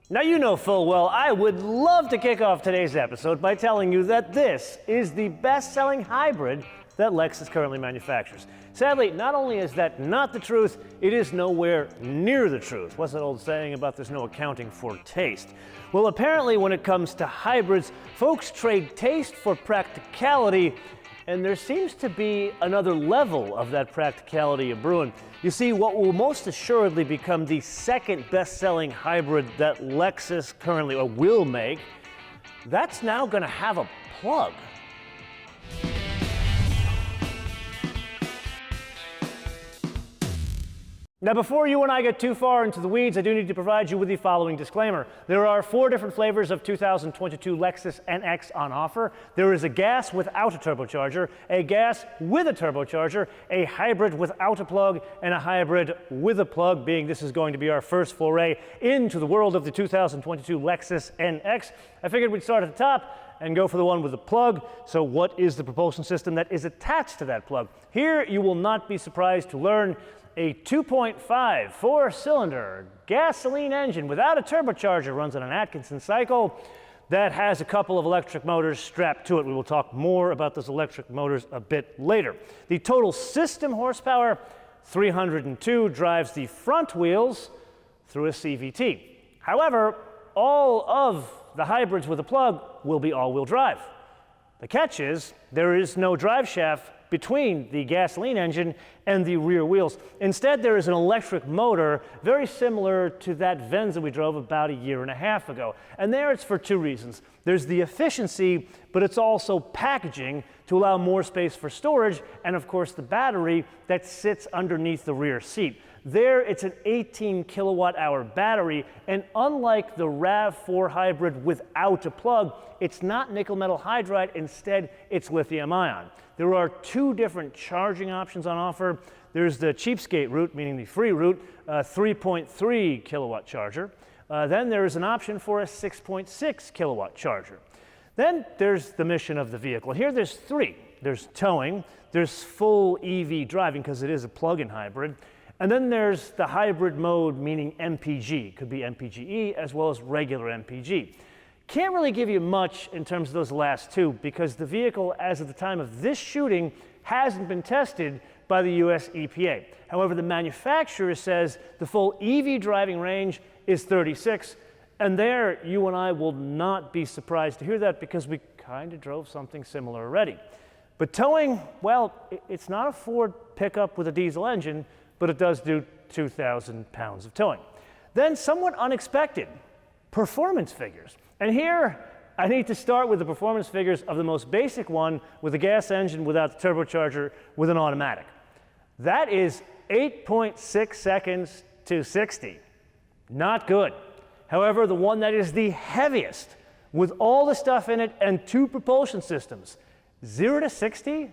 Now you know full well I would love to kick off today's episode by telling you that this is the best-selling hybrid that Lexus currently manufactures. Sadly, not only is that not the truth, it is nowhere near the truth. What's that old saying about there's no accounting for taste? Well, apparently when it comes to hybrids, folks trade taste for practicality, and there seems to be another level of that practicality brewing. You see, what will most assuredly become the second best-selling hybrid that Lexus currently will make, that's now going to have a plug. Now, before you and I get too far into the weeds, I do need to provide you with the following disclaimer. There are 4 different flavors of 2022 Lexus NX on offer. There is a gas without a turbocharger, a gas with a turbocharger, a hybrid without a plug, and a hybrid with a plug, being this is going to be our first foray into the world of the 2022 Lexus NX. I figured we'd start at the top and go for the one with the plug. So what is the propulsion system that is attached to that plug? Here, you will not be surprised to learn a 2.5 4-cylinder gasoline engine without a turbocharger runs on an Atkinson cycle that has a couple of electric motors strapped to it. We will talk more about those electric motors a bit later. The total system horsepower, 302, drives the front wheels through a CVT. However, all of the hybrids with a plug will be all-wheel drive. The catch is there is no drive shaft between the gasoline engine and the rear wheels. Instead, there is an electric motor very similar to that Venza we drove about a year and a half ago. And there it's for 2 reasons. There's the efficiency, but it's also packaging to allow more space for storage, and of course the battery that sits underneath the rear seat. There, it's an 18 kilowatt-hour battery, and unlike the RAV4 hybrid without a plug, it's not nickel metal hydride. Instead, it's lithium ion. There are 2 different charging options on offer. There's the cheapskate route, meaning the free route, 3.3 kilowatt charger. Then there is an option for a 6.6 kilowatt charger. Then there's the mission of the vehicle. Here there's 3. There's towing, there's full EV driving because it is a plug-in hybrid, and then there's the hybrid mode, meaning MPG. Could be MPGe as well as regular MPG. Can't really give you much in terms of those last 2 because the vehicle, as of the time of this shooting, hasn't been tested by the US EPA. However, the manufacturer says the full EV driving range is 36, and there you and I will not be surprised to hear that because we kind of drove something similar already. But towing, well, it's not a Ford pickup with a diesel engine, but it does do 2,000 pounds of towing. Then, somewhat unexpected, performance figures. And here, I need to start with the performance figures of the most basic one with a gas engine without the turbocharger with an automatic. That is 8.6 seconds to 60. Not good. However, the one that is the heaviest with all the stuff in it and 2 propulsion systems, 0 to 60,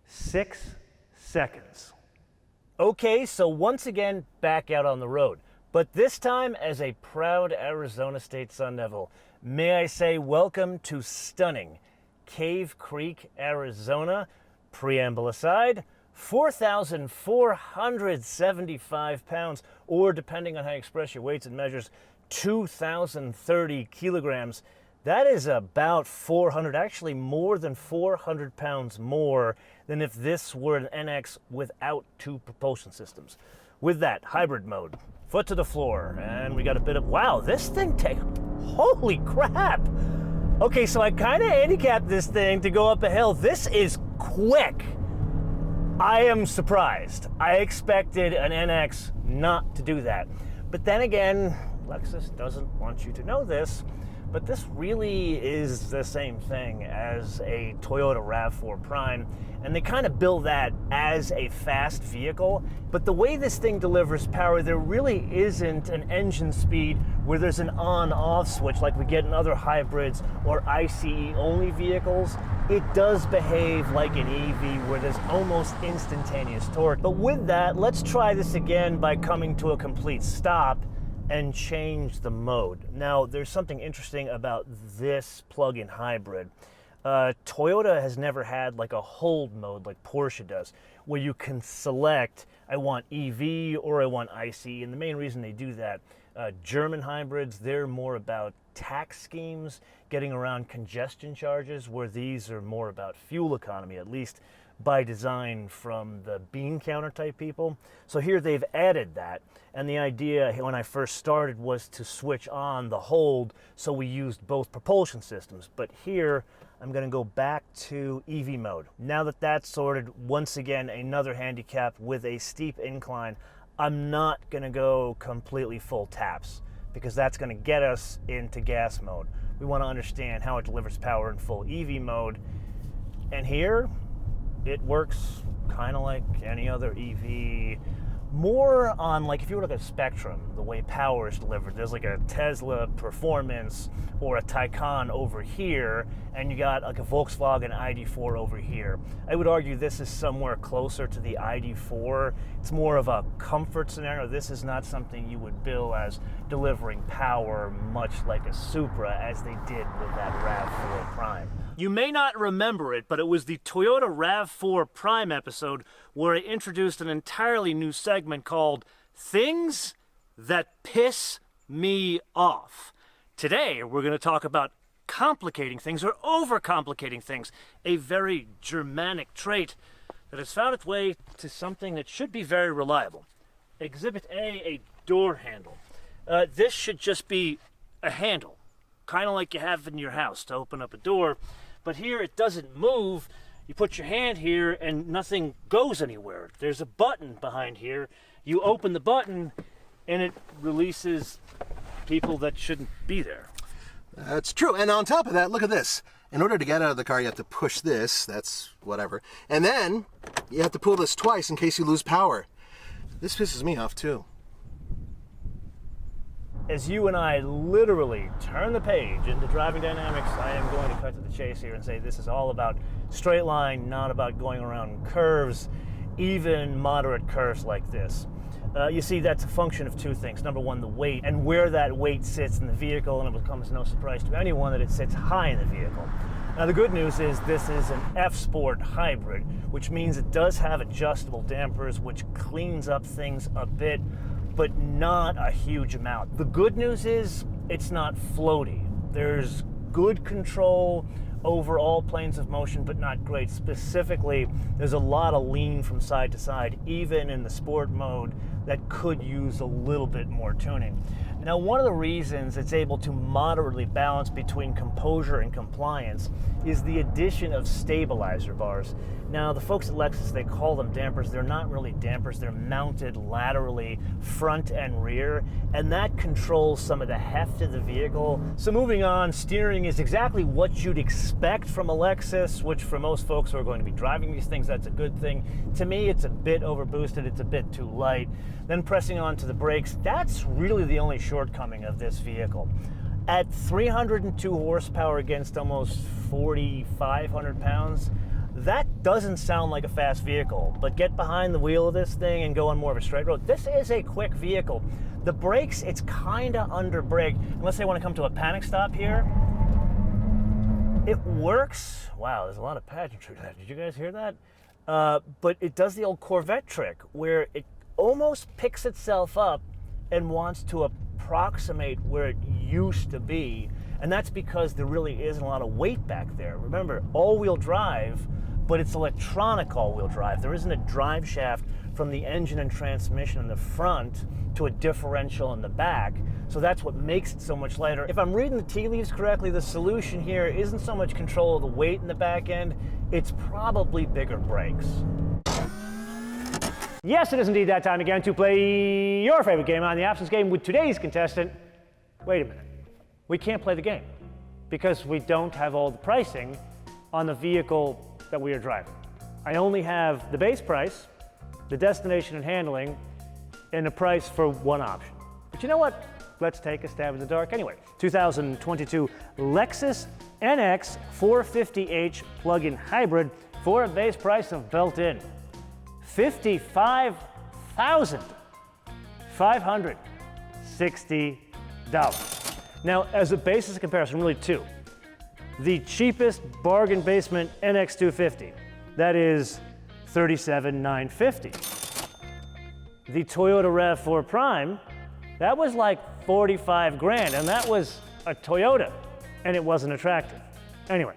6 seconds. Okay, so once again, back out on the road. But this time as a proud Arizona State Sun Devil. May I say welcome to stunning Cave Creek, Arizona. Preamble aside, 4,475 pounds, or depending on how you express your weights and measures, 2,030 kilograms. That is about 400, actually more than 400 pounds more than if this were an NX without 2 propulsion systems. With that, hybrid mode, foot to the floor, and we got a bit of, wow, this thing holy crap. Okay, so I kind of handicapped this thing to go up a hill. This is quick. I am surprised. I expected an NX not to do that. But then again, Lexus doesn't want you to know this, but this really is the same thing as a Toyota RAV4 Prime, and they kind of bill that as a fast vehicle. But the way this thing delivers power, there really isn't an engine speed where there's an on-off switch like we get in other hybrids or ICE-only vehicles. It does behave like an EV where there's almost instantaneous torque. But with that, let's try this again by coming to a complete stop and change the mode. Now, there's something interesting about this plug-in hybrid. Toyota has never had like a hold mode like Porsche does, where you can select, I want EV or I want ICE, and the main reason they do that, German hybrids, they're more about tax schemes, getting around congestion charges, where these are more about fuel economy, at least by design from the bean counter type people. So here they've added that, and the idea when I first started was to switch on the hold, so we used both propulsion systems. But here I'm going to go back to EV mode. Now that that's sorted, once again another handicap with a steep incline. I'm not going to go completely full taps, because that's going to get us into gas mode. We want to understand how it delivers power in full EV mode, and here it works kind of like any other EV, more on like if you were to look at a spectrum, the way power is delivered. There's like a Tesla Performance or a Taycan over here, and you got like a Volkswagen ID4 over here. I would argue this is somewhere closer to the ID4. It's more of a comfort scenario. This is not something you would bill as delivering power, much like a Supra, as they did with that RAV4 Prime. You may not remember it, but it was the Toyota RAV4 Prime episode where I introduced an entirely new segment called Things That Piss Me Off. Today, we're going to talk about complicating things or overcomplicating things, a very Germanic trait that has found its way to something that should be very reliable. Exhibit A door handle. This should just be a handle, kind of like you have in your house to open up a door, but here it doesn't move. You put your hand here and nothing goes anywhere. There's a button behind here. You open the button and it releases people that shouldn't be there. That's true. And on top of that, look at this. In order to get out of the car, you have to push this. That's whatever. And then you have to pull this twice in case you lose power. This pisses me off too. As you and I literally turn the page into driving dynamics, I am going to cut to the chase here and say this is all about straight line, not about going around curves, even moderate curves like this. You see, that's a function of two things. Number one, the weight and where that weight sits in the vehicle, and it becomes no surprise to anyone that it sits high in the vehicle. Now, the good news is this is an F-Sport hybrid, which means it does have adjustable dampers, which cleans up things a bit, but not a huge amount. The good news is it's not floaty. There's good control over all planes of motion, but not great. Specifically, there's a lot of lean from side to side, even in the sport mode, that could use a little bit more tuning. Now, one of the reasons it's able to moderately balance between composure and compliance is the addition of stabilizer bars. Now, the folks at Lexus, they call them dampers. They're not really dampers. They're mounted laterally, front and rear, and that controls some of the heft of the vehicle. So moving on, steering is exactly what you'd expect from a Lexus, which for most folks who are going to be driving these things, that's a good thing. To me, it's a bit overboosted. It's a bit too light. Then pressing on to the brakes, that's really the only shortcoming of this vehicle. At 302 horsepower against almost 4,500 pounds, that doesn't sound like a fast vehicle, but get behind the wheel of this thing and go on more of a straight road. This is a quick vehicle. The brakes, it's kind of under brake, unless they want to come to a panic stop here. It works. Wow, there's a lot of pageantry to that. Did you guys hear that? But it does the old Corvette trick where it almost picks itself up and wants to approximate where it used to be, and that's because there really isn't a lot of weight back there. Remember, all-wheel drive, but it's electronic all-wheel drive. There isn't a drive shaft from the engine and transmission in the front to a differential in the back, so that's what makes it so much lighter. If I'm reading the tea leaves correctly, the solution here isn't so much control of the weight in the back end, it's probably bigger brakes. Yes, it is indeed that time again to play your favorite game on the Options Game with today's contestant. Wait a minute. We can't play the game because we don't have all the pricing on the vehicle that we are driving. I only have the base price, the destination and handling, and the price for one option. But you know what? Let's take a stab in the dark anyway. 2022 Lexus NX450h plug-in hybrid for a base price of built-in $55,560. Now, as a basis of comparison, really two. The cheapest bargain basement NX250, that is $37,950. The Toyota RAV4 Prime, That was like 45 grand, and that was a Toyota, and it wasn't attractive. Anyway,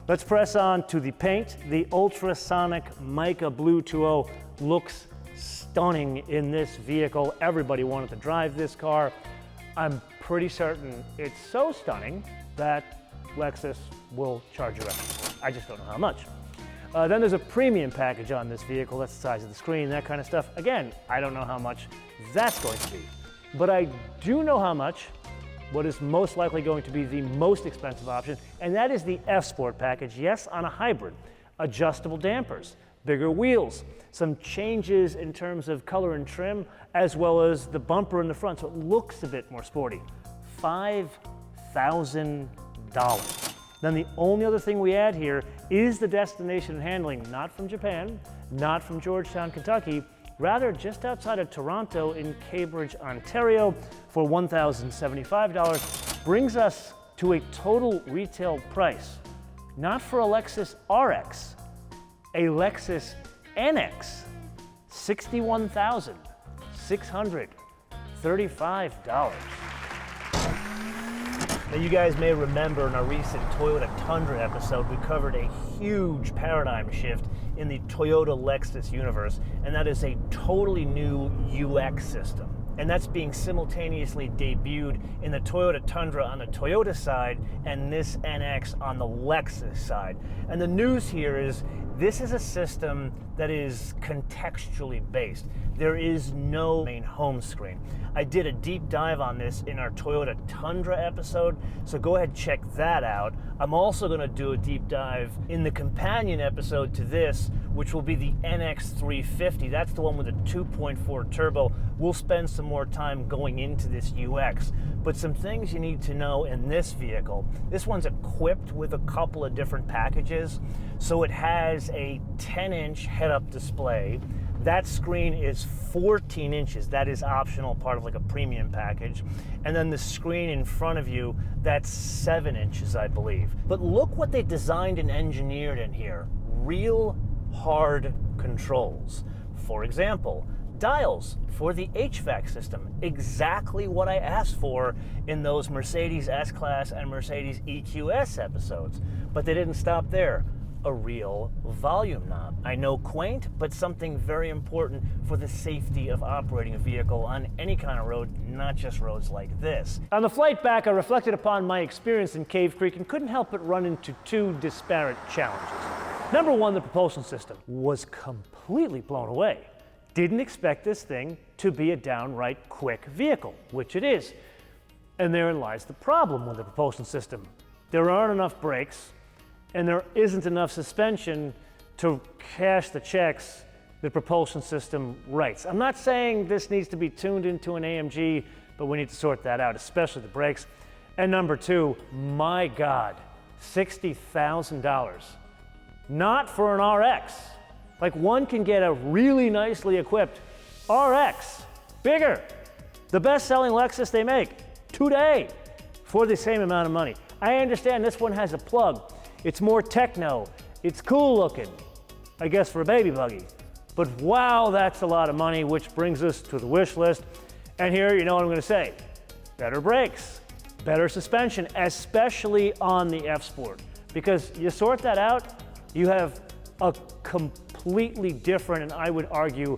let's press on to the paint. The ultrasonic mica blue 2.0 looks stunning in this vehicle. Everybody wanted to drive this car. I'm pretty certain it's so stunning that Lexus will charge you extra. I just don't know how much. Then there's a premium package on this vehicle. That's the size of the screen, that kind of stuff. Again, I don't know how much that's going to be. But I do know how much what is most likely going to be the most expensive option, and that is the F-Sport package. Yes, on a hybrid. Adjustable dampers, bigger wheels, some changes in terms of color and trim, as well as the bumper in the front, so it looks a bit more sporty. $5,000. Then the only other thing we add here is the destination and handling, not from Japan, not from Georgetown, Kentucky, rather just outside of Toronto in Cambridge, Ontario for $1,075, brings us to a total retail price, not for a Lexus RX, a Lexus NX, $61,635. Now, you guys may remember in our recent Toyota Tundra episode, we covered a huge paradigm shift in the Toyota Lexus universe, and that is a totally new UX system. And that's being simultaneously debuted in the Toyota Tundra on the Toyota side and this NX on the Lexus side. And the news here is this is a system that is contextually based. There is no main home screen. I did a deep dive on this in our Toyota Tundra episode, so go ahead and check that out. I'm also going to do a deep dive in the companion episode to this, which will be the NX350. That's the one with a 2.4 turbo. We'll spend some more time going into this UX. But some things you need to know in this vehicle. This one's equipped with a couple of different packages. So it has a 10-inch head-up display. That screen is 14 inches. That is optional, part of like a premium package. And then the screen in front of you, that's 7 inches, I believe. But look what they designed and engineered in here. Real hard controls. For example, dials for the HVAC system. Exactly what I asked for in those Mercedes S-Class and Mercedes EQS episodes. But they didn't stop there. A real volume knob. I know, quaint, but something very important for the safety of operating a vehicle on any kind of road, not just roads like this. On the flight back, I reflected upon my experience in Cave Creek and couldn't help but run into two disparate challenges. Number one, the propulsion system. Was completely blown away. Didn't expect this thing to be a downright quick vehicle, which it is. And therein lies the problem with the propulsion system. There aren't enough brakes, and there isn't enough suspension to cash the checks the propulsion system writes. I'm not saying this needs to be tuned into an AMG, but we need to sort that out, especially the brakes. And number two, my God, $60,000. Not for an RX. Like, one can get a really nicely equipped RX, bigger, the best-selling Lexus they make today for the same amount of money. I understand this one has a plug. It's more techno, it's cool looking, I guess for a baby buggy. But wow, that's a lot of money, which brings us to the wish list. And here, you know what I'm gonna say. Better brakes, better suspension, especially on the F-Sport. Because you sort that out, you have a completely different, and I would argue,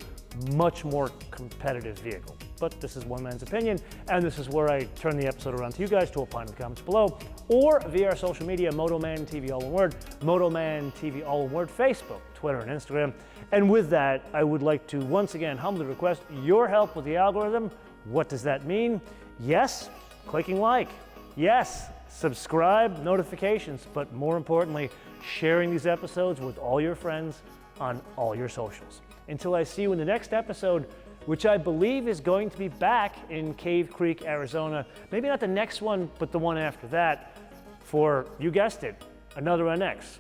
much more competitive vehicle. But this is one man's opinion, and this is where I turn the episode around to you guys to opine in the comments below, or via our social media, MotoManTV all one word, MotoManTV all one word, Facebook, Twitter, and Instagram. And with that, I would like to once again humbly request your help with the algorithm. What does that mean? Yes, clicking like. Yes, subscribe, notifications, but more importantly, sharing these episodes with all your friends on all your socials. Until I see you in the next episode, which I believe is going to be back in Cave Creek, Arizona. Maybe not the next one, but the one after that for, you guessed it, another NX.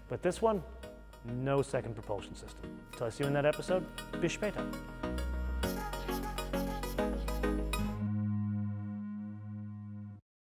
But this one, no second propulsion system. Until I see you in that episode, bis später.